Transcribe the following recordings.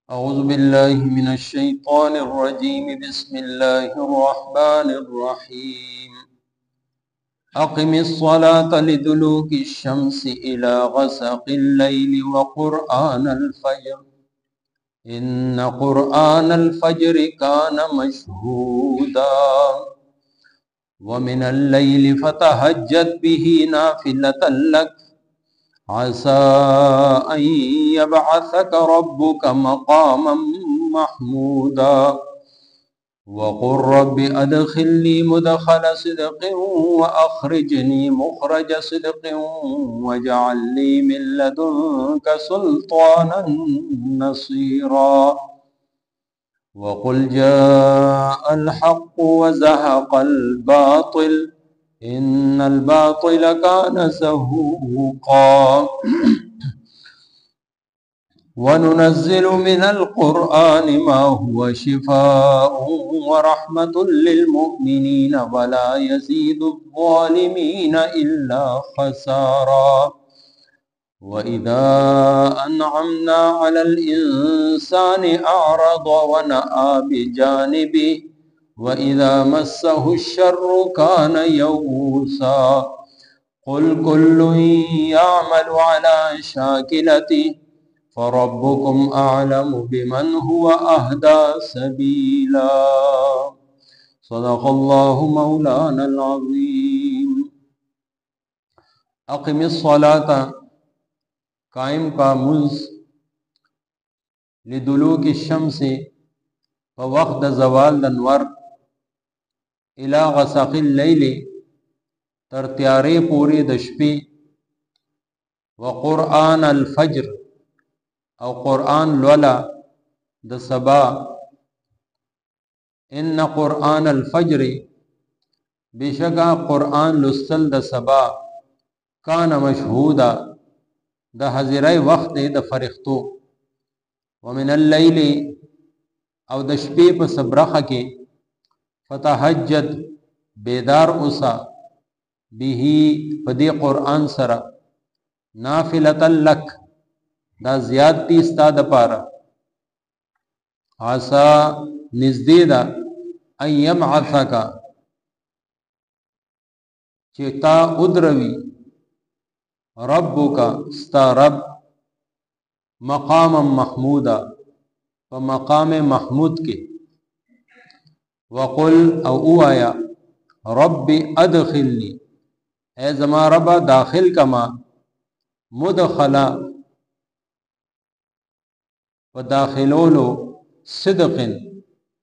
अऊज़ु बिल्लाहि मिनश्शैतानिर्रजीम बिस्मिल्लाहिर्रहमानिर्रहीम अक़िमिस्सलाता लिदुलूकिश्शम्सि इला ग़सक़िल लैलि व क़ुरआनल फ़ज्र इन्न क़ुरआनल फ़ज्रि कान मशहूदा व मिनल लैलि फ़तहज्जद बिही नाफ़िलतन लक असा अन यबअसक रब्बुक मक़ामम महमूदा वक़ुल रब्बि अदख़िलनी मुदख़ल सिद्क़िन व अख़रिजनी मुख़रज सिद्क़िन वजअल ली मिन लदुनक सुल्तानन नसीरा वक़ुल जाअल हक़्क़ु व ज़हक़ल बातिल इन्नल बातिल कान ज़हूक़ा वनुनज़्ज़िलु मिनल क़ुरआनि मा हुवा शिफ़ाउन व रहमतुल लिल मुमिनीन वला यज़ीदुज़्ज़ालिमीन इल्ला ख़सारा व इज़ा अनअमना अलल इंसानि अअरज़ व नअा बिजानिबिही व इज़ा मस्सहुश्शर्रु कान यऊसा क़ुल कुल्लुन यअमलु अला शाकिलतिही फ़रब्बुकुम अअलमु बिमन हुवा अहदा सबीला। सदक़ल्लाहु मौलानल अज़ीम। अक़िमिस्सलाता कायम का मुज़ लिदुलूकिश्शम्सि वक़्त ज़वाल दनवर इला ग़सक़िल लैलि तरत्यारे पूरी दशपी व क़ुरआनल फ़ज्र और क़ुरआन लवला द सबा इन्न क़ुरआनल फ़ज्रि बेशका क़ुरआन लुस्तल द सबा कान मशहूदा द हज़िराए वक्त द फरिख्तो व मिनल लैलि और द शपे प सबरख के फ़तहज्जद बेदार उसा बिही पदी क़ुरआन सरा नाफिलतन लक दा ज़ियादती स्ता द पारा आसा निज़दीदा अन यबअसका चिता उद्रवी रब्बुका स्ता रब मक़ाम महमूदा व मक़ाम महमूद के वक़ुल औ आया रब्बि अदख़िलनी ए ज़मा रबा दाखिल कमा मुदख़ला व दाखिलोलो सिद्क़िन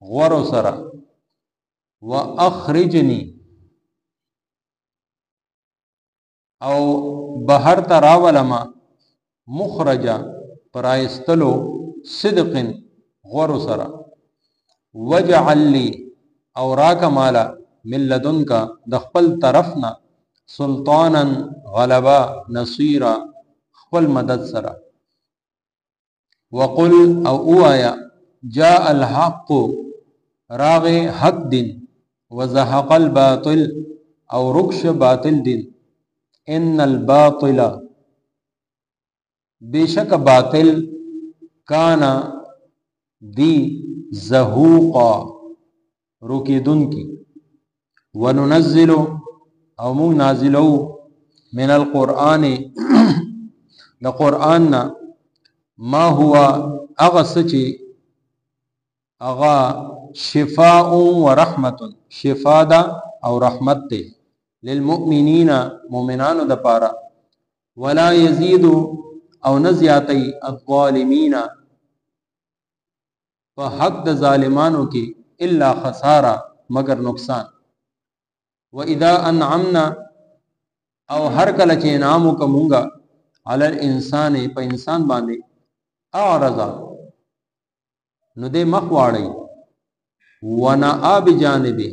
ग़ौर सरा व अख़रिजनी औ बहर तरावलमा मुख़रजा पराइस्तलो सिद्क़िन ग़ौर सरा वजअल ली और राकमाला मिन लदुनका दख़्पल तरफना सुल्तानन ग़लबा नसीरा ख़्पल मदद सरा वक़ुल औ आया जाअल हक़्क़ु राग़े हक़ दिन व ज़हक़ल बातिल और रुक्श बातिल दिन इन्नल बातिला बेशक बातिल काना दी ज़हूक़ा रुकीदुन की वनुनज़्ज़िलु अमु नाजिलो मिनल क़ुरआनि द क़ुरआन ना मा हुआ अगा सची अगा शिफ़ाउन व रहमतुन शिफ़ादा और रहमत ते लिल मुमिनीना मोमिनान द पारा वला यज़ीदु और न ज़्यादती अज़्ज़ालिमीना व हक़ द ज़ालिमानों की इल्ला ख़सारा मगर नुकसान व इज़ा अनअमना और हर कल चे इनाम कमूंगा अलल इंसान प इंसान बांधे आरज़ा नुदे मखवाड़ई व नअा बिजानिबी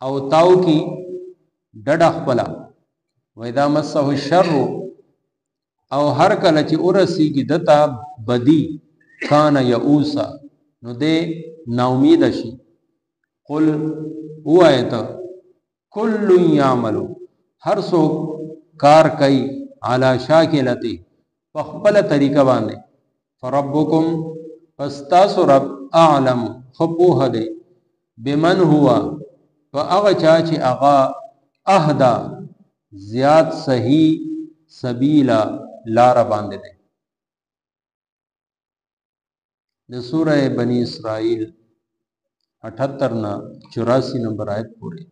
और ताऊ की डडा ख़्पला व इज़ा मस्सहु शर्रु और हर कल चे उरसी की दता बदी कान यऊसा नुदे नाउमीद शी कुल आयत कुल्लु यामलु हर सो कार कई आला शाकिलती पखपल तरीका बांधे फ़रब्बुकुम پس تاسو رب اعلم خپوه دی بمن هوا فاغا چا چې اغا اهدا زیاد صحیح سبیلا لار باندې دی. د سوره بنی اسرائیل 78 نه 84 نمبر آیت پورې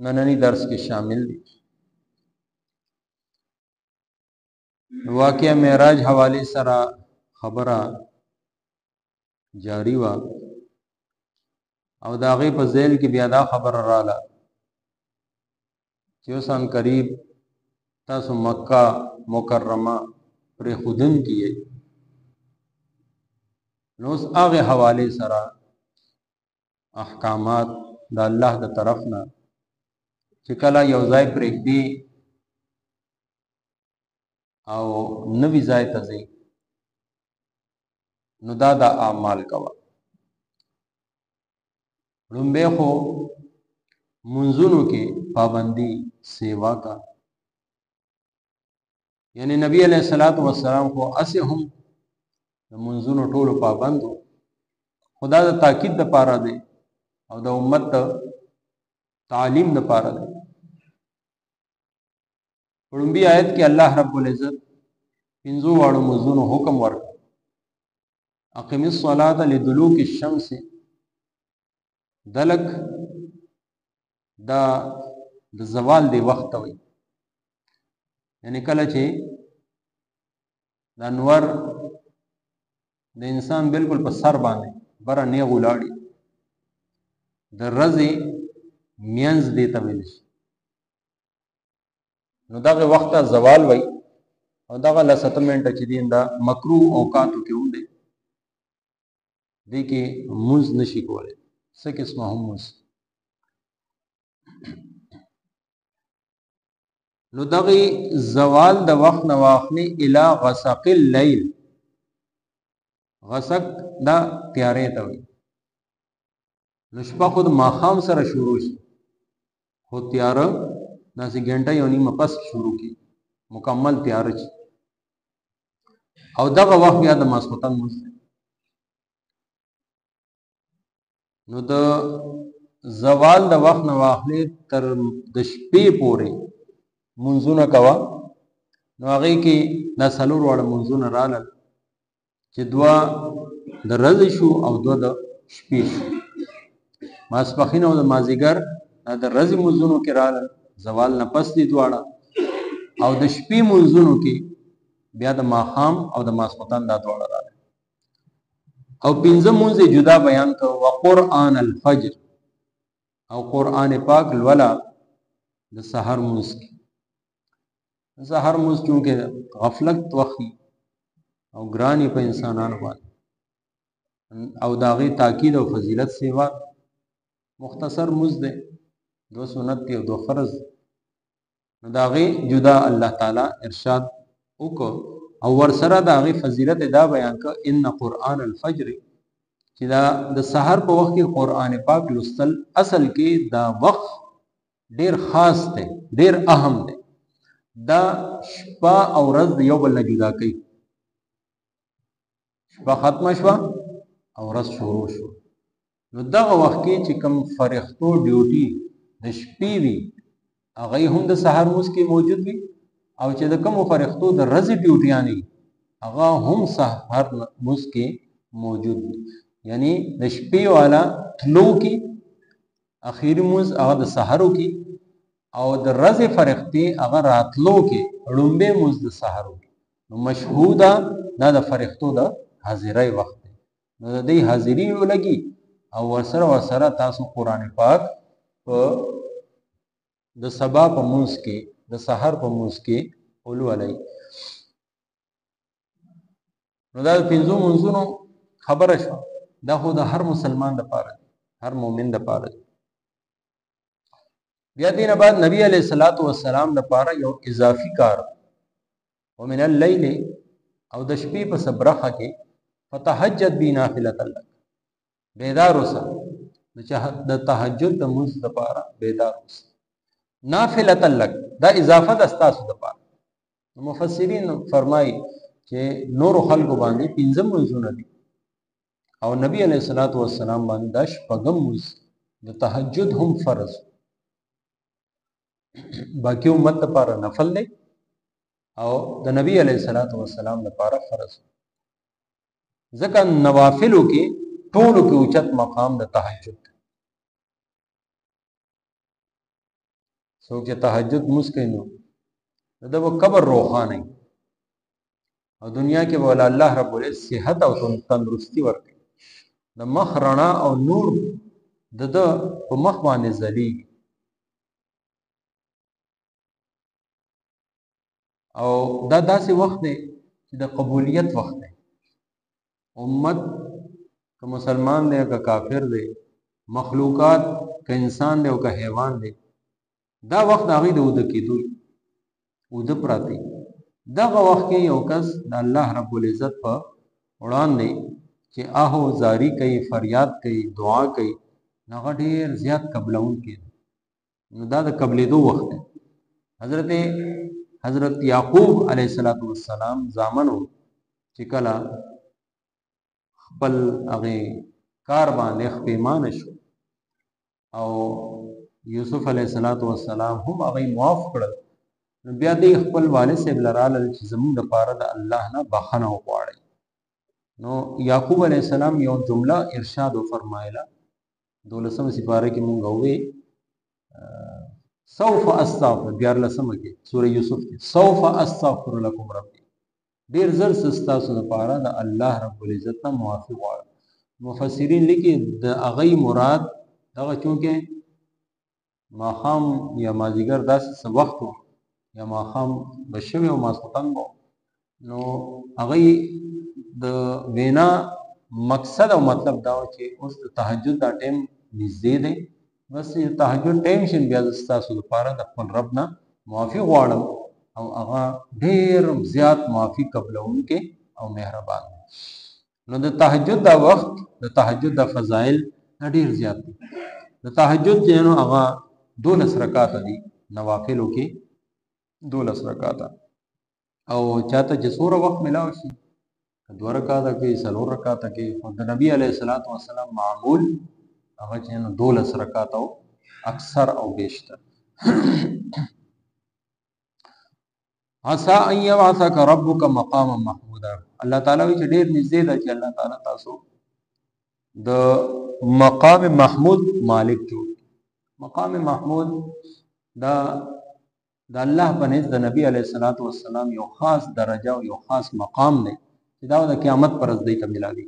نننی درس کې شامل دي. واقعہ معراج حواله سره خبره جاری وا او دا غي په ذیل کې بیا دا خبر رااله چې اوسان قریب تاسو مکه مکرمه پر خودن کیه نو اس هغه حواله سره احکامات د الله د طرف نه چې کله یو ځای پرېږدي او نوی ځای ته ځي نو دا د اعمال کوا. لومبه خو منځونو کې پابندي سیوا کا، یعنی نبی علیہ الصلوۃ والسلام خو اسه هم منځونو ټولو پابندو، خدا د تاکید د پاره دی او د امت تعلیم د پاره دی. لومبي آیت کې الله رب العزت پنځو واړو منځونو حکم ورکړ، اقم الصلاة لدلوک الشمس، دلک دا د زوال دی وخت وي، یعنی کله چې د انور د انسان بالکل په سر باندې بره نه غولاړي د رزي مینز دی ته ویل شي نو دغه وخت زوال وي او دغه ل سټلمنټ چې دی دا مکروه اوقاتو کې وندي دی کې موز نشي کولای څه قسمه هم موز. نو دغه زوال د وخت نه واخلي الی غسق الليل، غسق دا تیارې ته وي، نو شپه خود ماخام سره شروع شي خو تیار داسې ګنټه یو نیمه پس شروع کی مکمل تیار شي او دغه وخت بیا د ماسختن موز. نو د زوال د وخت نه واخلي تر د شپې پورې منځونه کوا، نو هغه کې د سلور وړ منځونه رالل چې دوا د ورځې شو او دوا د شپې شو، ماسپخین او د مازیګر د ورځې منځونو کې رالل، زوال نه پس دي دواړه، او د شپې منځونو کې بیا د ماخام او د ماسختن دا دواړه رالل. او پنځه مونږ جدا بیان کړو وقرآن الفجر، او قرآن پاک لولا د سحر مونږ کې، سحر مونږ چونکه غفلت وخی او ګرانی په انسانانو باندې او داغي تاکید او فضیلت سیوا مختصر مونږ ده، دو سنت دی او دو فرض، نو داغي جدا الله تعالی ارشاد وکړو او ورسره د هغه فضیلت دا بیان ک ان قرآن الفجر چې دا د سحر په وخت کې قرآن پاک لوستل اصل کې دا وخت ډیر خاص دی، ډیر اهم دی، دا شپه او ورځ یو بل نه جدا کوي. شپه ختمه شوه او ورځ شروع شو، نو دغه وخت کې چې کوم فرښتو ډیوټي د شپې وي هغه هم د سحر موس کې موجود وي، او چې د کوم فرښتو د ورځې ډیوټیانی هغه هم سحر موس کې موجود وي، یعنی د شپې والا تلو کې اخیری موز هغه د سحرو کې او د ورځې فرښتې هغه راتلو کې لومبه موز د سحرو کې. نو مشهوده دا د فرښتو د حاضرۍ وخت دی، نو د دې حاضری ولګي او ورسره تاسو قرآن پاک په د سبا په موز کې د سحر په موز کې ولولای. نو دا پنځو منځونو خبره شو، دا خو د هر مسلمان لپاره هر مؤمن لپاره. بیا دینه بعد نبی علیہ الصلوۃ والسلام لپاره یو اضافي کار ومن الليل او د شپې په صبرخه کې فتهجد بنافله لك، بیدار اوسه د تهجد د منځ لپاره بیدار اوسه، نافله لك دا اضافه د استاسو لپاره. مفسرین فرمایي چې نور خلکو باندې پنځه منځونه دي، او نبی علیہ الصلوۃ والسلام باندې د شپږم مز د تهجد هم فرض، باقی امت لپاره نفل دی او د نبی علیہ الصلوۃ والسلام لپاره فرض. ځکه نوافلو کې ټولو کې اوچت مقام د تهجد. څوک چې تهجد مسکین نو د قبر روخانه او دنیا کې بولا الله رب العزت صحت او تندرستی ورکړي، د مخ رڼا او نور د په مخ باندې ځلېږي او دا داسې وخت دی چې د قبولیت وخت دی. امت که مسلمان دی که کافر دی، مخلوقات که انسان دی او که حیوان دی، دا وخت هغې د اوده کېدو اوده پراته. دغه وخت کې یو کس د الله رب العزت په وړاندې چې آهو زاری کوي، فریاد کوي، دعا کوي، هغه ډېر زیات قبلونکی دی. نو دا د قبلېدو وخت دی. حضرت یعقوب علیه السلام زامنو چې کله خپل هغې کار باندې خپېمانه شو او یوسف علیه السلام هم هغې معاف کړل، نو بیا دې خپل والد صاحب لرالل چې زموږ دپاره د الله نه بخښنه وغواړئ. نو یعقوب علیه السلام یو جمله ارشاد وفرمایله، 12 سپاره کې مونږ ووې سوف استغفر، 14 کې سوره یوسف کې سوف استغفر لکم ربي، ډېر زر ستاسو دپاره د الله رب العزت نه معافي غواړم. مفسرین لیکي د هغې مراد دغه چونکې ماښام یا مازدیګر داسې څه وخت و یا ماښام به شوی او ماسخوتن به، نو هغې د وینا مقصد او مطلب دا و چې اوس د تهجد دا ټیم نږدې دی، بس چې تهجد ټیم شي بیا زه ستاسو دپاره د خپل رب نه معافي غواړم او هغه ډېر زیات معافي قبلونکی او مهربان دی. نو د تهجد دا وخت، د تهجد دا فضایل ډېر زیات دي. د تهجد چې نو هغه 12 رکعاته دي، نوافلو کې 12 رکعاته، او چاته چې څومره وخت ملاو شي 2 رکعاته کې 4 رکعاته کې، خو د نبی علیه السلام معمول هغه چې نو 12 رکعاته او اکثر او بیشتر. عسى ان يبعثك ربك مقاما محمودا، الله تعالی وی چې ډېر نږدې ده چې الله تعالی تاسو د مقام محمود مالک جوړ. مقام محمود دا د الله په نزد د نبی علیه السلام یو خاص درجه او یو خاص مقام دی چې دا د قیامت پر ورځ دی ته ملاوي.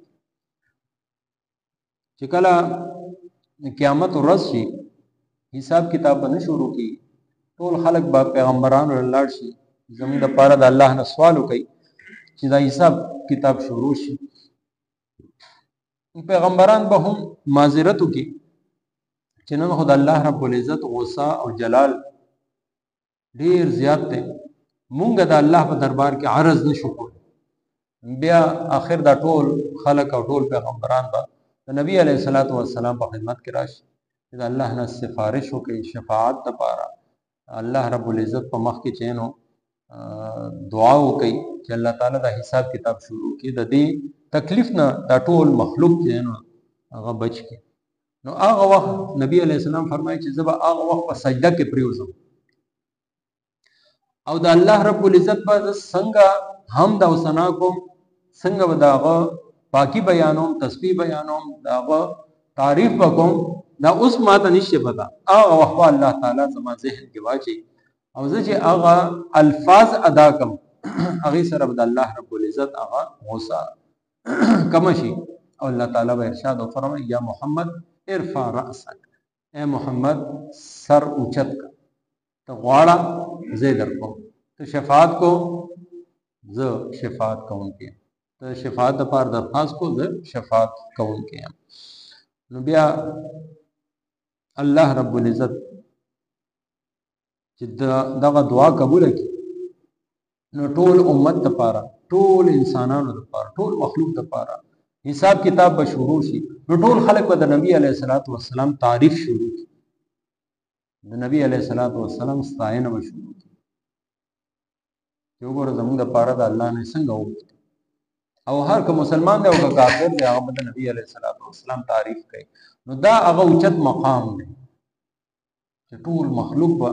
چې کله قیامت ورځ شي حساب کتاب به نه شروع کی، ټول خلک به پیغمبرانو لاړ شي زموږ دپاره د الله نه سوال وکړي چې دا حساب کتاب شروع شي. پیغمبران به هم معذرت وکړي چې نن خو د الله رب العزت غصه او جلال ډېر زیات دی، مونږ د الله په دربار کې عرض نشو کولی. بیا آخر دا ټول خلک او ټول پیغمبران به د نبی علیه السلام په خدمت کې راشي چې د الله نه سفارش وکړي، شفاعت دپاره الله رب العزت په مخ کې چې نو دعا وکړي چې الله تعالی دا حساب کتاب شروع کړي، د دې تکلیف نه دا ټول مخلوق چې نو هغه بچ کړي. نو هغه وخت نبی علیه السلام فرمایي چې زه به هغه وخت په سجده کې پریوزم او د الله رب العزت به څنګه حمد او ثنا کوم، څنګه به د هغه پاکي بیانوم، تسبیح بیانوم، د هغه تعریف وکوم، دا اوس ماته نشته پته. هغه وخت به الله تعالی زما ذهن کې واچي او زه چې هغه الفاظ ادا کوم هغې سره به د الله رب العزت هغه غصه کمه شي او الله تعالی به ارشاد وفرمایي یا محمد ارفع رأسک، اے محمد سر اوچت کا، ته غواړه زه در کوم، ته شفاعت کو زه شفاعت کوونکی یم، ته شفاعت دپاره درخواست کو زه شفاعت کوونکی یم. نو بیا الله رب العزت چې دغه دعا قبوله کړي نو ټول امت دپاره، ټول انسانانو دپاره، ټول مخلوق دپاره حساب کتاب به شروع شي. نو ټول خلک به د نبی علیه السلام تعریف شروع کړي، د نبی علیه السلام ستاینه به شروع کړي چې وګوره زموږ دپاره د الله نه څنګه وغوښتل. او هر که مسلمان دی او که کافر دی هغه د نبی علیه الصلاۃ والسلام تعریف کوي. نو دا هغه اوچت مقام دی چې ټول مخلوق به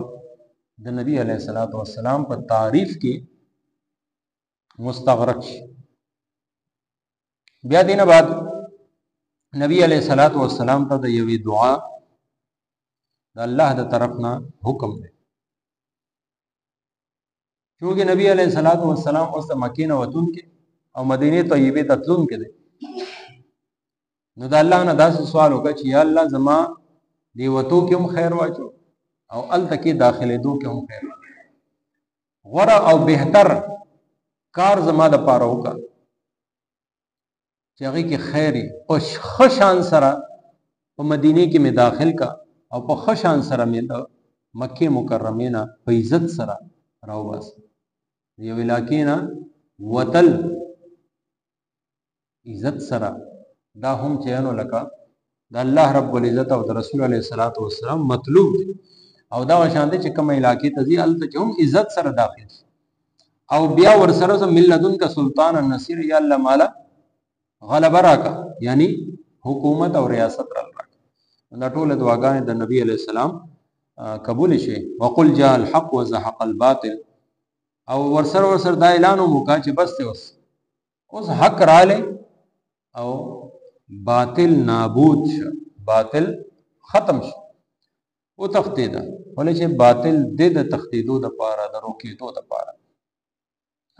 د نبی علیه الصلاۃ والسلام په تعریف کې مستغرق شي. بیا دینه بعد نبی علیه الصلاۃ والسلام ته د یوې دعا د الله د طرف نه حکم دی. چونکه نبی علیه الصلاۃ والسلام اوس د مکې نه وتون کې او مدینه طیبه ته تلون کې دی. نو د الله نه داسې سوال وکړه چې یا الله زما دی وتو کې هم خیر واچو او الته کې داخله دو کې هم خیر واچو. غوره او بهتر کار زما د پاره وکړه چې هغه کې خیری او خوشان سره په مدینه کې می داخل کا او په خوشان سره می د مکه مکرمه نه په عزت سره راو بس یو علاقې نه وتل عزت سره دا هم چینو لکه د الله رب العزت او د رسول علیه الصلاۃ والسلام مطلوب دی. او دا شان دي چې کوم علاقې ته ځي الته چې هم عزت سره داخل او بیا ور سره ملذن کا سلطان النصیر یا الله مالا غلبه راکا یعنی حکومت او ریاست راکا. دا ټول دعاګانې د نبی علیه السلام قبول شي. وقل جاء الحق وزهق الباطل او ورسره دا اعلان وکړه چې بس ته اوس حق رااله او باطل نابود شو، باطل ختم شو او تختیدا ولې چې باطل د تختیدو د پاره د روکېدو د پاره.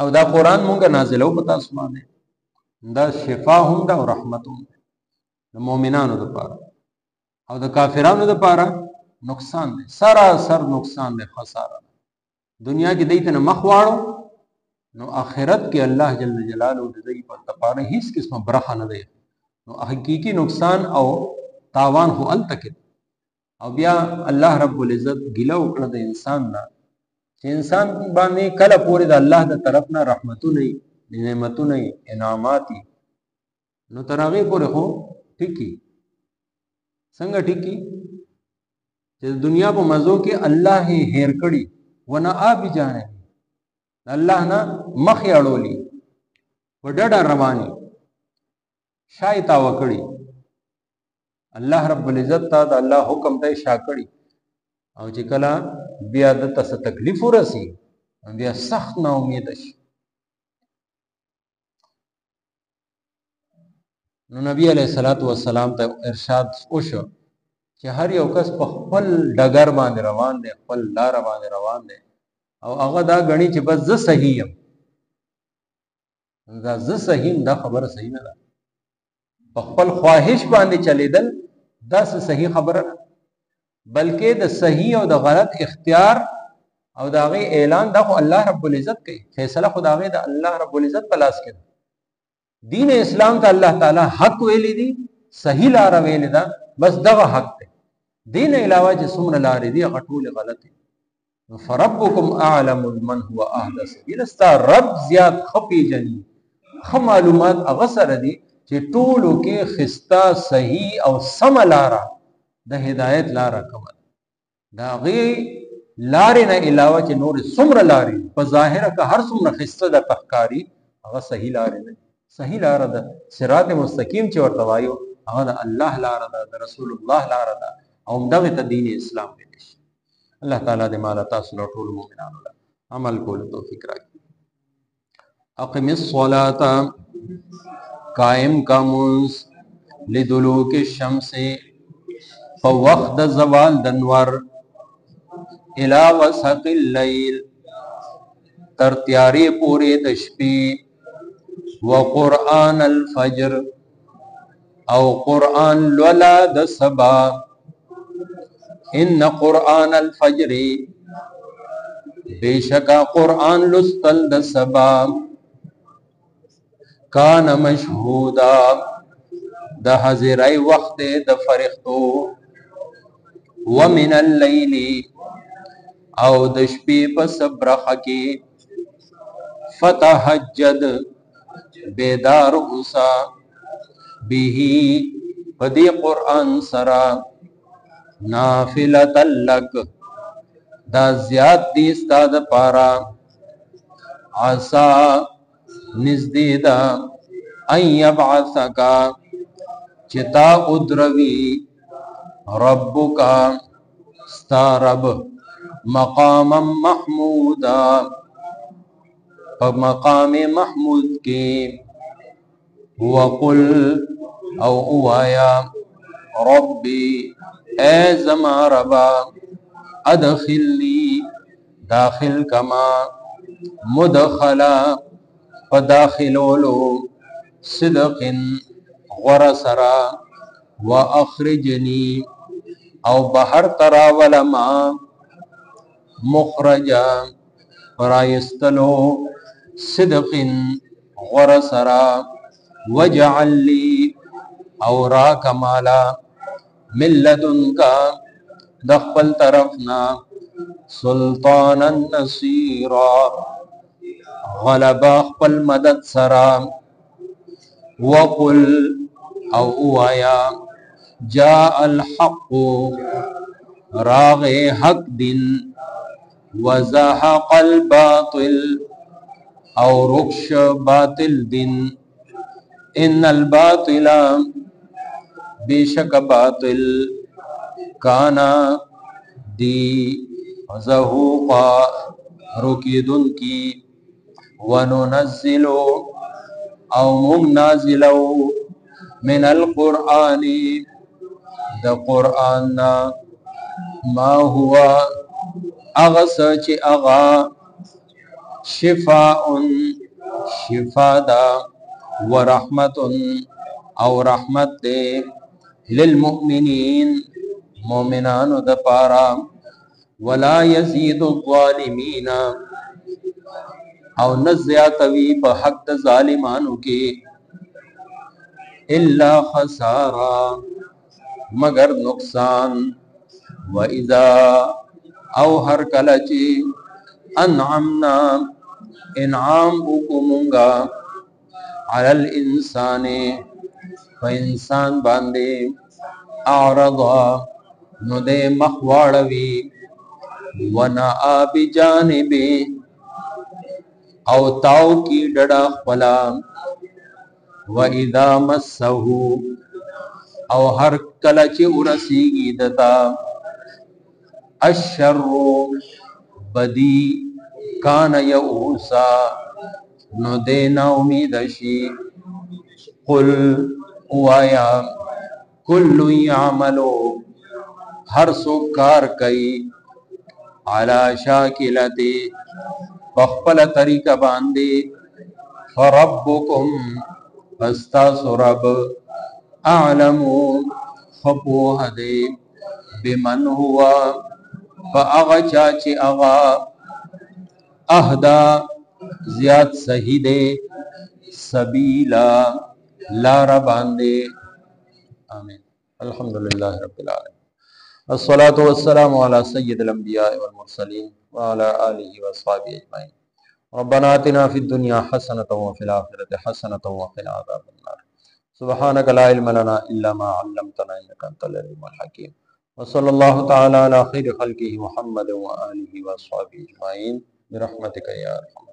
او دا قران مونږه نازلو په تاسو باندې دا شفا هم دا او رحمت هم د مؤمنانو د پاره او د کافرانو د پاره نقصان دی، سراسر نقصان دی، خساره. دنیا کې دیت نه مخ واړو نو آخرت کې الله جل جلاله د دې په لپاره هیڅ قسمه برخه نه دی. نو حقيقي نقصان او تاوان هو التک. او بیا الله رب العزت ګیله وکړه د انسان نه چې انسان باندې کله پورې د الله د طرف نه رحمتونه نعمتونه انعامات نو ترغه پورې هو ټیکی څنګه ټیکی چې دنیا په مزو کې الله هیر کړي ونه آب جانې الله نه مخ یاړولي وډډه رواني شایتا وکړي الله رب العزت ته د الله حکم ته شاکړي او چې کله بیا د تاسو تکلیف ورسي بیا سخت نا امید شي. نو نبی علیہ الصلوۃ والسلام ته ارشاد وشو چې هر یو کس په خپل ډګر باندې روان دی، خپل لار باندې روان دی او هغه دا غني چې بس زه صحیح یم. دا زه صحیح دا خبره صحیح نه ده. په خپل خواهش باندې چلیدل دا صحیح خبره نه، بلکې د صحیح او د غلط اختیار او دا غي اعلان دا خو الله رب العزت کوي. فیصله خدای دا الله رب العزت په لاس کې. دین اسلام ته الله تعالی حق ویلی دي، صحیح لار ویلی دا، بس دغه حق دی. دین علاوه چې څومره لارې دي هغه ټول غلط دي. فربکم اعلم من هو اهدى سبیل. استا رب زیات خپي جنې خ معلومات هغه سره دي چې ټولو کې خستا صحیح او سم لاره د هدایت لاره کوي. دا غي لارې نه علاوه چې نور څومره لارې په ظاهره که هر څومره خسته د تخکاری هغه صحیح لارې نه. صحیح لاره ده صراط مستقیم چې ورته وایو هغه د الله لاره ده، د رسول الله لاره ده او دغه ته دین اسلام دی. الله تعالی دې مال تاسو له ټول مؤمنانو له عمل کول توفیق راکړي. اقم الصلاة قائم کا منز لدلوک الشمس فوقت زوال دنور الى وسق اللیل تر تیاری پوری دشپی وقرآن الفجر او قرآن لولا د سبا ان قرآن الفجر بیشکا قرآن لستل د سبا کان مشهودا د حاضرای وخت د فرښتو ومن الليل او د شپې په صبرخه کې فتهجد بیدار اوسا به پدی قرآن سرا نافلة لک دا زیاد دی استاد پارا عسا نزدیدا अन यबअसका चिता उद्रवी रब्बुका स्तारब मकाम महमूदा मकाम महमूद के वकुल औया रब्बी ए ज़मा रबा अदखिलनी दाखिल कमा मुदखला पदाखिलोलो सिदकिन गरसरा व अखरिजनी औ बहर तरावलमा मुखरजा रायस्तलो सिदकिन गरसरा वजअल्ली औरा कमाला मिल्लदुनका दख्बल तरफना सुल्तानन नसीरा गलबा खपल मदद सरा वकुल औया जा अल हक़ रागे हक दिन वज़हक़ल बातिल और रुक्ष बातिल दिन इन्नल बातिला बेशक बातिल काना दी ज़हूक़ा रुकीदुन की वनुनज़्ज़िलु औ मुनाज़िलो मिनल क़ुरआनी द क़ुरआन मा हुआ अगस चे अगा शिफाउन शिफादा व रहमतुन और रहमत दे लिल मुमिनीन मोमिनान द पारा वला यज़ीदु ज़ालिमीना और न ज़्यादती बहक द ज़ालिमानों के इल्ला खसारा मगर नुकसान व इज़ा औ हर कलची अनअमना इनाम उकुमुंगा अलल इंसाने व इंसान बांदे आरदा नुदे मखवाड़वी वना आबी जानिबे औ ताऊ की डड़ा खला व इदा मस्सहु औ हर कलची उरसीगी दता अशर्रु बदी कान यऊसा नो देना उम्मीदशी कुल उवाया कुल्लु यामलो हर सुकार कई अला शाकिलती बख्पल तरीका बांदे फरब्बुकुम फस्ता सुरब आलमु खपो हदे बिमन हुआ फ़अगा चाची अगा अहदा ज़ियाद सही दे सबीला लारा बांदे आमीन। अल्हम्दुलिल्लाह रब्बिल आलमीन अस्सलातु वस्सलामु अला सय्यिदिल अंबिया वल मुरसलीन व अला आलिहि व अस्हाबिहि अजमईन रब्बना आतिना फिद दुनिया हसनतन व फिल आखिरति हसनतन व क़िना अज़ाबन्नार सुब्हानक ला इल्म लना इल्ला मा अल्लमतना इन्नका अंतल अलीमुल हकीम व सल्लल्लाहु तआला अला खैरि खल्क़िहि मुहम्मद व आलिहि व अस्हाबिहि अजमईन बिरहमतिका या अरहम